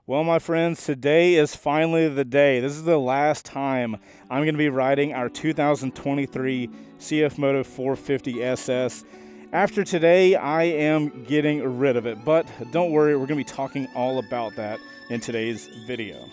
Well, my friends, today is finally the day. This is the last time I'm going to be riding our 2023 CF Moto 450 SS. After today, I am getting rid of it, but don't worry, we're going to be talking all about that in today's video.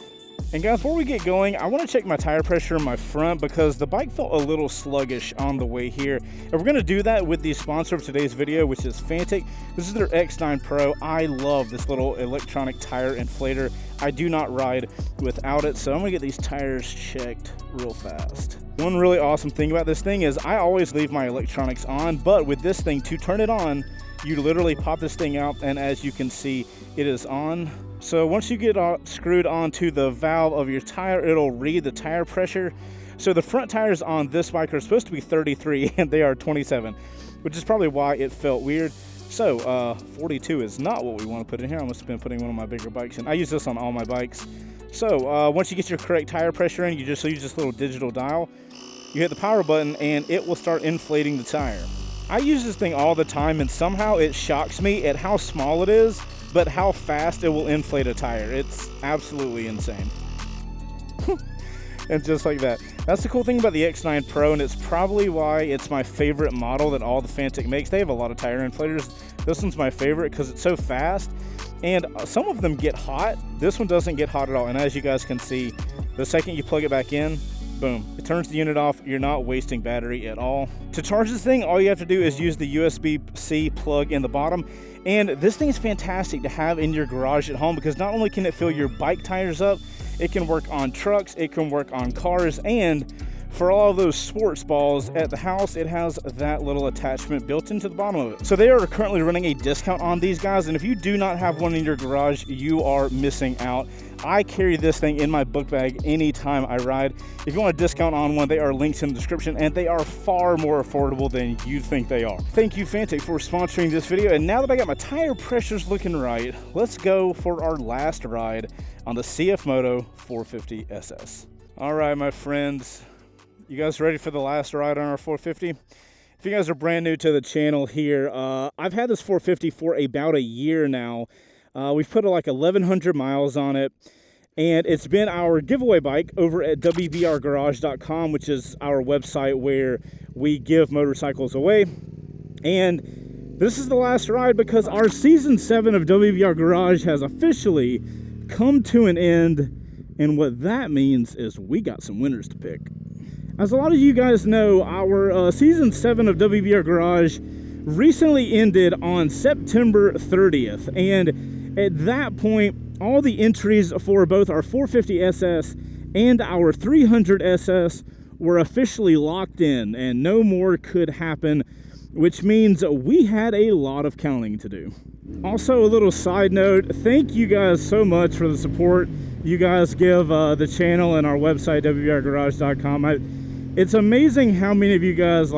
And guys, before we get going, I want to check my tire pressure in my front because the bike felt a little sluggish on the way here. And we're going to do that with the sponsor of today's video, which is Fantic. This is their X9 Pro. I love this little electronic tire inflator. I do not ride without it, so I'm going to get these tires checked real fast. One really awesome thing about this thing is I always leave my electronics on, but with this thing, to turn it on, you literally pop this thing out, and as you can see, it is on. So once you get screwed onto the valve of your tire, it'll read the tire pressure. So the front tires on this bike are supposed to be 33 and they are 27, which is probably why it felt weird. So 42 is not what we want to put in here. I must have been putting one of my bigger bikes in. I use this on all my bikes. So once you get your correct tire pressure in, you just use this little digital dial. You hit the power button and it will start inflating the tire. I use this thing all the time, and somehow it shocks me at how small it is, but how fast it will inflate a tire. It's absolutely insane. And just like that. That's the cool thing about the X9 Pro, and it's probably why it's my favorite model that all the Fantic makes. They have a lot of tire inflators. This one's my favorite because it's so fast, and some of them get hot. This one doesn't get hot at all, and as you guys can see, the second you plug it back in, boom, it turns the unit off. You're not wasting battery at all. To charge this thing, all you have to do is use the USB-C plug in the bottom. And this thing is fantastic to have in your garage at home because not only can it fill your bike tires up, it can work on trucks, it can work on cars, and for all of those sports balls at the house, it has that little attachment built into the bottom of it. So they are currently running a discount on these guys, and if you do not have one in your garage, you are missing out. I carry this thing in my book bag anytime I ride. If you want a discount on one, they are linked in the description, and they are far more affordable than you think they are. Thank you, Fantic, for sponsoring this video. And now that I got my tire pressures looking right, let's go for our last ride on the CF Moto 450 SS. All right, my friends, you guys ready for the last ride on our 450? If you guys are brand new to the channel here, I've had this 450 for about a year now. We've put like 1,100 miles on it, and it's been our giveaway bike over at WBRGarage.com, which is our website where we give motorcycles away. And this is the last ride because our season 7 of WBR Garage has officially come to an end, and what that means is we got some winners to pick. As a lot of you guys know, our season 7 of WBR Garage recently ended on September 30th, and at that point, all the entries for both our 450 SS and our 300 SS were officially locked in, and no more could happen, which means we had a lot of counting to do. Also, a little side note, thank you guys so much for the support you guys give the channel and our website, WBRGarage.com. It's amazing how many of you guys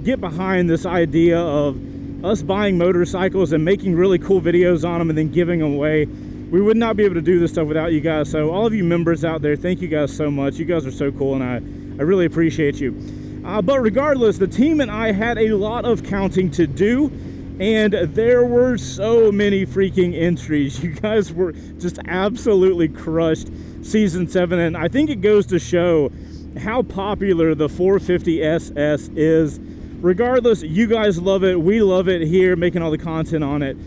get behind this idea of us buying motorcycles and making really cool videos on them and then giving them away. We would not be able to do this stuff without you guys. So all of you members out there, thank you guys so much. You guys are so cool, and I really appreciate you. But regardless, the team and I had a lot of counting to do, and there were so many freaking entries. You guys were just absolutely crushed season 7, and I think it goes to show how popular the 450 SS is. Regardless, you guys love it. We love it here, making all the content on it.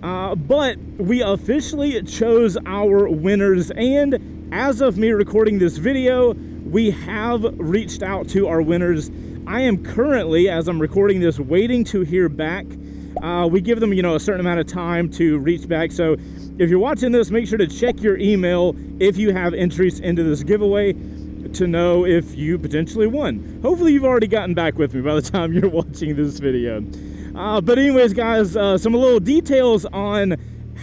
But we officially chose our winners, and as of me recording this video, we have reached out to our winners. I am currently, as I'm recording this, waiting to hear back. We give them, a certain amount of time to reach back. So if you're watching this, make sure to check your email if you have entries into this giveaway to know if you potentially won. Hopefully you've already gotten back with me by the time you're watching this video. But anyways, guys, some little details on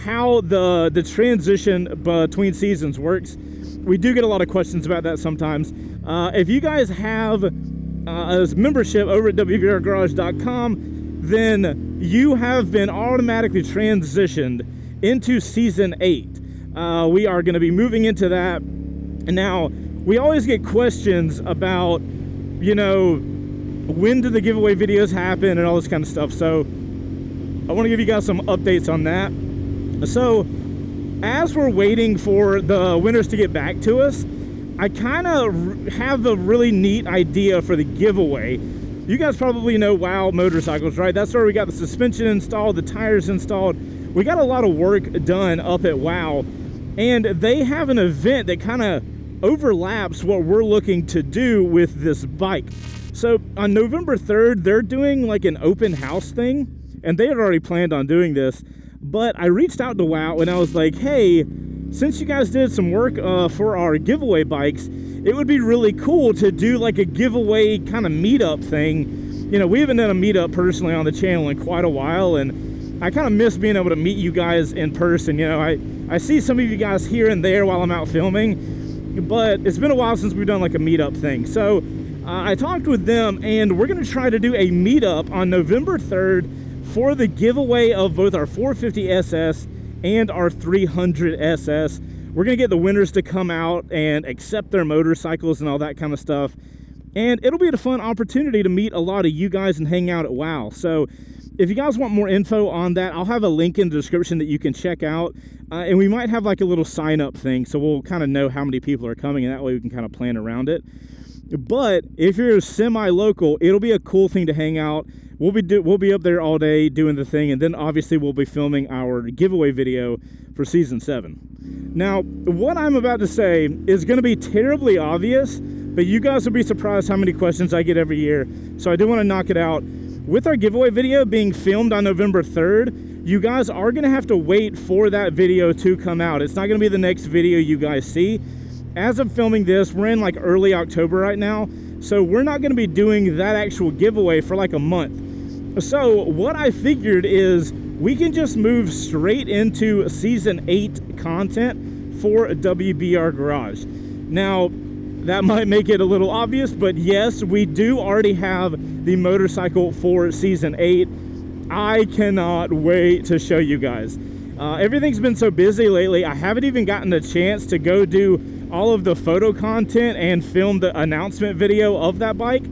how the transition between seasons works. We do get a lot of questions about that sometimes. If you guys have a membership over at WBRGarage.com, then you have been automatically transitioned into season 8. We are going to be moving into that. And now, we always get questions about, when do the giveaway videos happen and all this kind of stuff. So I want to give you guys some updates on that. So as we're waiting for the winners to get back to us, I kind of have a really neat idea for the giveaway. You guys probably know WOW Motorcycles, right? That's where we got the suspension installed, the tires installed. We got a lot of work done up at WOW, and they have an event that kind of overlaps what we're looking to do with this bike. So on November 3rd, they're doing like an open house thing, and they had already planned on doing this. But I reached out to WOW and I was like, hey, since you guys did some work for our giveaway bikes, it would be really cool to do like a giveaway kind of meetup thing. You know, we haven't done a meetup personally on the channel in quite a while, and I kind of miss being able to meet you guys in person. You know, I see some of you guys here and there while I'm out filming, but it's been a while since we've done like a meetup thing. So I talked with them, and we're going to try to do a meetup on November 3rd for the giveaway of both our 450 SS and our 300 SS. We're gonna get the winners to come out and accept their motorcycles and all that kind of stuff, and it'll be a fun opportunity to meet a lot of you guys and hang out at WOW. So if you guys want more info on that, I'll have a link in the description that you can check out, and we might have like a little sign up thing, so we'll kind of know how many people are coming, and that way we can kind of plan around it. But if you're semi-local, it'll be a cool thing to hang out. We'll be up there all day doing the thing, and then obviously we'll be filming our giveaway video for season 7. Now, what I'm about to say is going to be terribly obvious, but you guys will be surprised how many questions I get every year. So I do want to knock it out. With our giveaway video being filmed on November 3rd, you guys are going to have to wait for that video to come out. It's not going to be the next video you guys see. As of filming this, we're in like early October right now, so we're not going to be doing that actual giveaway for like a month. So what I figured is we can just move straight into season 8 content for WBR Garage. Now, that might make it a little obvious, but yes, we do already have the motorcycle for season 8. I cannot wait to show you guys. Everything's been so busy lately, I haven't even gotten a chance to go do all of the photo content and film the announcement video of that bike,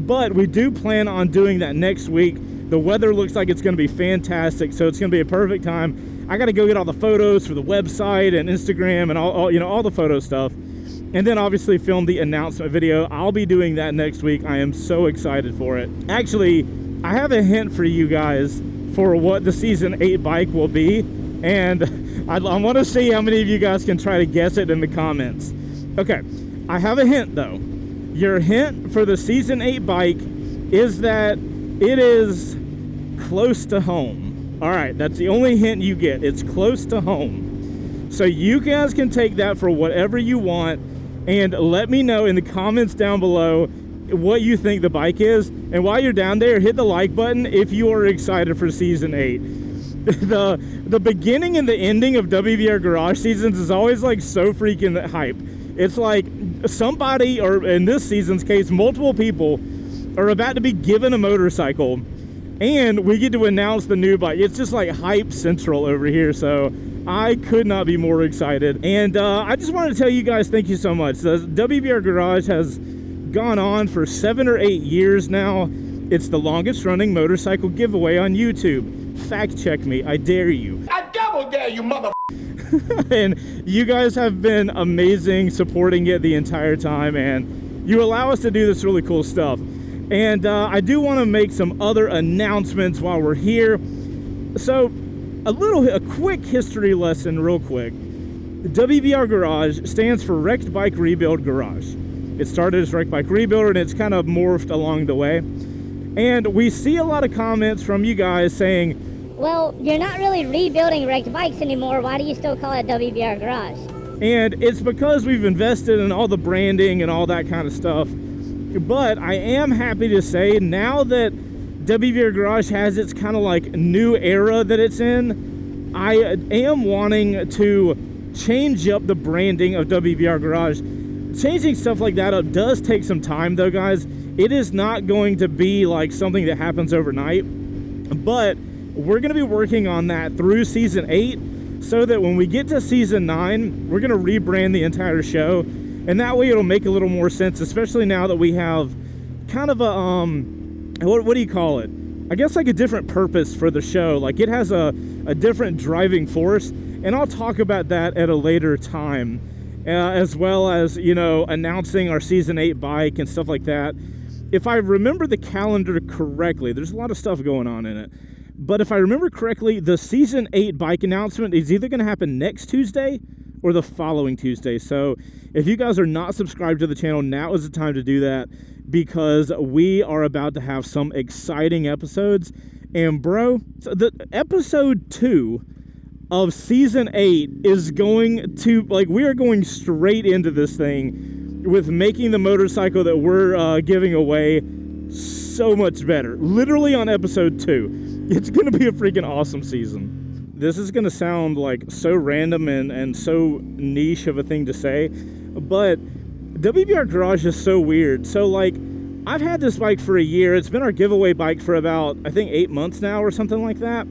but we do plan on doing that next week. The weather looks like it's going to be fantastic, so it's going to be a perfect time. I got to go get all the photos for the website and Instagram and all you know, all the photo stuff, and then obviously film the announcement video. I'll be doing that next week. I am so excited for it. Actually, I have a hint for you guys for what the season 8 bike will be, and I want to see how many of you guys can try to guess it in the comments. Okay, I have a hint though. Your hint for the season 8 bike is that it is close to home. All right, that's the only hint you get. It's close to home. So you guys can take that for whatever you want, and let me know in the comments down below what you think the bike is. And while you're down there, hit the like button if you are excited for season 8. The beginning and the ending of WBR Garage seasons is always like so freaking hype. It's like somebody, or in this season's case, multiple people are about to be given a motorcycle, and we get to announce the new bike. It's just like hype central over here, so I could not be more excited. And I just wanted to tell you guys thank you so much. The WBR Garage has gone on for 7 or 8 years now. It's the longest running motorcycle giveaway on YouTube. Fact check me, I dare you. I double dare you, mother. And you guys have been amazing supporting it the entire time, and you allow us to do this really cool stuff. And I do want to make some other announcements while we're here. So a quick history lesson real quick. WBR Garage stands for Wrecked Bike Rebuild Garage. It started as Wrecked Bike Rebuilder, and it's kind of morphed along the way. And we see a lot of comments from you guys saying, well, you're not really rebuilding wrecked bikes anymore. Why do you still call it WBR Garage? And it's because we've invested in all the branding and all that kind of stuff. But I am happy to say now that WBR Garage has its kind of like new era that it's in, I am wanting to change up the branding of WBR Garage. Changing stuff like that up does take some time though, guys. It is not going to be like something that happens overnight, but we're going to be working on that through season 8 so that when we get to season 9, we're going to rebrand the entire show, and that way it'll make a little more sense, especially now that we have kind of a what do you call it? I guess like a different purpose for the show. Like it has a different driving force, and I'll talk about that at a later time, as well as, you know, announcing our Season 8 bike and stuff like that. If I remember the calendar correctly, there's a lot of stuff going on in it, but if I remember correctly, the Season 8 bike announcement is either going to happen next Tuesday or the following Tuesday. So if you guys are not subscribed to the channel, now is the time to do that, because we are about to have some exciting episodes. And bro, so the episode 2 of Season 8 is going to, like, we are going straight into this thing with making the motorcycle that we're giving away so much better. Literally on episode 2. It's going to be a freaking awesome season. This is going to sound like so random and so niche of a thing to say, but WBR Garage is so weird. So, like, I've had this bike for a year. It's been our giveaway bike for about, I think, 8 months now or something like that.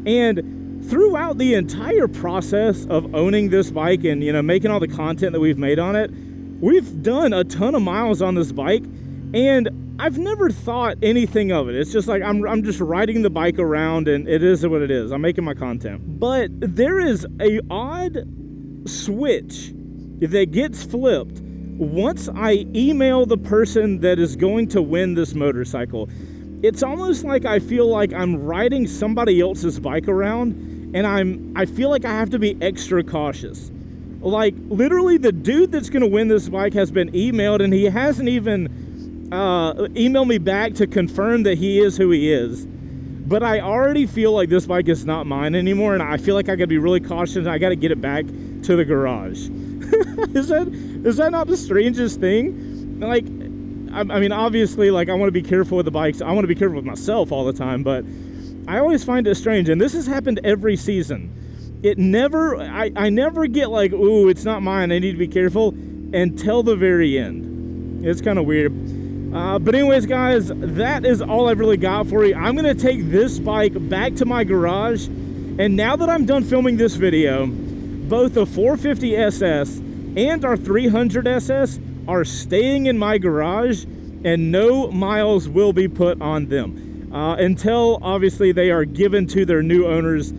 And throughout the entire process of owning this bike and, you know, making all the content that we've made on it, we've done a ton of miles on this bike, and I've never thought anything of it. It's just like I'm just riding the bike around, and it is what it is. I'm making my content. But there is a odd switch that gets flipped once I email the person that is going to win this motorcycle. It's almost like I feel like I'm riding somebody else's bike around, and I feel like I have to be extra cautious. Like, literally, the dude that's going to win this bike has been emailed, and he hasn't even emailed me back to confirm that he is who he is. But I already feel like this bike is not mine anymore, and I feel like I got to be really cautious, and I got to get it back to the garage. Is that not the strangest thing? Like, I mean, obviously, like, I want to be careful with the bikes. I want to be careful with myself all the time, but I always find it strange, and this has happened every season. It never, I never get like, ooh, it's not mine, I need to be careful, until the very end. It's kind of weird. But anyways, guys, that is all I've really got for you. I'm going to take this bike back to my garage, and now that I'm done filming this video, both the 450 SS and our 300 SS are staying in my garage, and no miles will be put on them until, obviously, they are given to their new owners.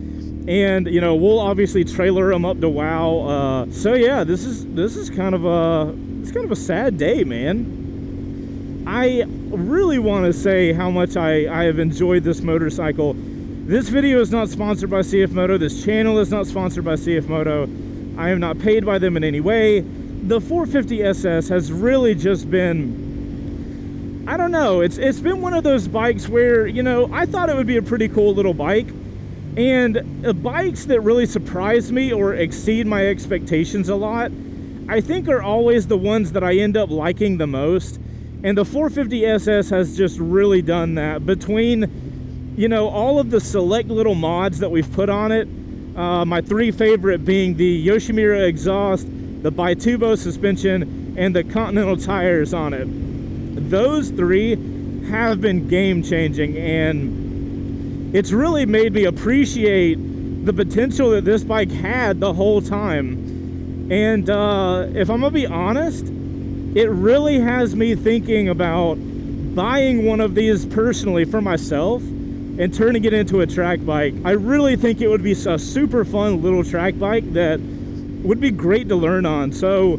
And, you know, we'll obviously trailer them up to WOW. So yeah, this is kind of a sad day, man. I really want to say how much I have enjoyed this motorcycle. This video is not sponsored by CF Moto. This channel is not sponsored by CF Moto. I am not paid by them in any way. The 450 SS has really just been, I don't know, it's been one of those bikes where, you know, I thought it would be a pretty cool little bike. And bikes that really surprise me or exceed my expectations a lot, I think are always the ones that I end up liking the most. And the 450 SS has just really done that. Between, you know, all of the select little mods that we've put on it, my 3 favorite being the Yoshimura exhaust, the Bitubo suspension, and the Continental tires on it. Those 3 have been game-changing, and it's really made me appreciate the potential that this bike had the whole time. And if I'm gonna be honest, it really has me thinking about buying one of these personally for myself and turning it into a track bike. I really think it would be a super fun little track bike that would be great to learn on. So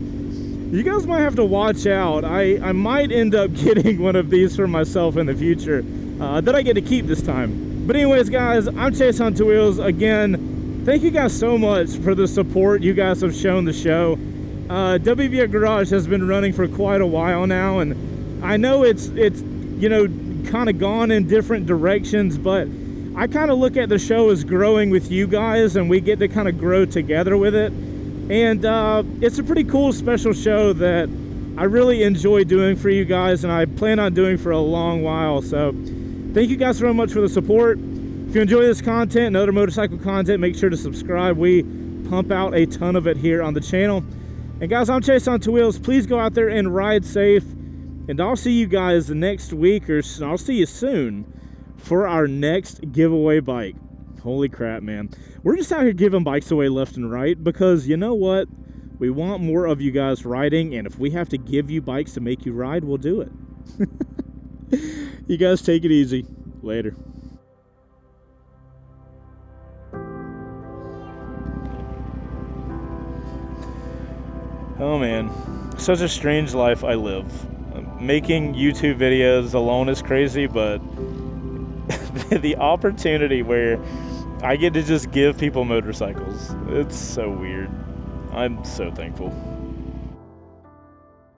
you guys might have to watch out. I might end up getting one of these for myself in the future that I get to keep this time. But anyways, guys, I'm Chaseontwowheels. Again, thank you guys so much for the support you guys have shown the show. WBR Garage has been running for quite a while now, and I know it's you know, kind of gone in different directions, but I kind of look at the show as growing with you guys, and we get to kind of grow together with it. And it's a pretty cool special show that I really enjoy doing for you guys, and I plan on doing for a long while. So thank you guys so much for the support. If you enjoy this content and other motorcycle content, make sure to subscribe. We pump out a ton of it here on the channel. And guys, I'm Chaseontwowheels. Please go out there and ride safe. And I'll see you guys next week, or I'll see you soon for our next giveaway bike. Holy crap, man. We're just out here giving bikes away left and right because, you know what? We want more of you guys riding, and if we have to give you bikes to make you ride, we'll do it. You guys take it easy. Later. Oh man, such a strange life I live. Making YouTube videos alone is crazy, but the opportunity where I get to just give people motorcycles, it's so weird. I'm so thankful.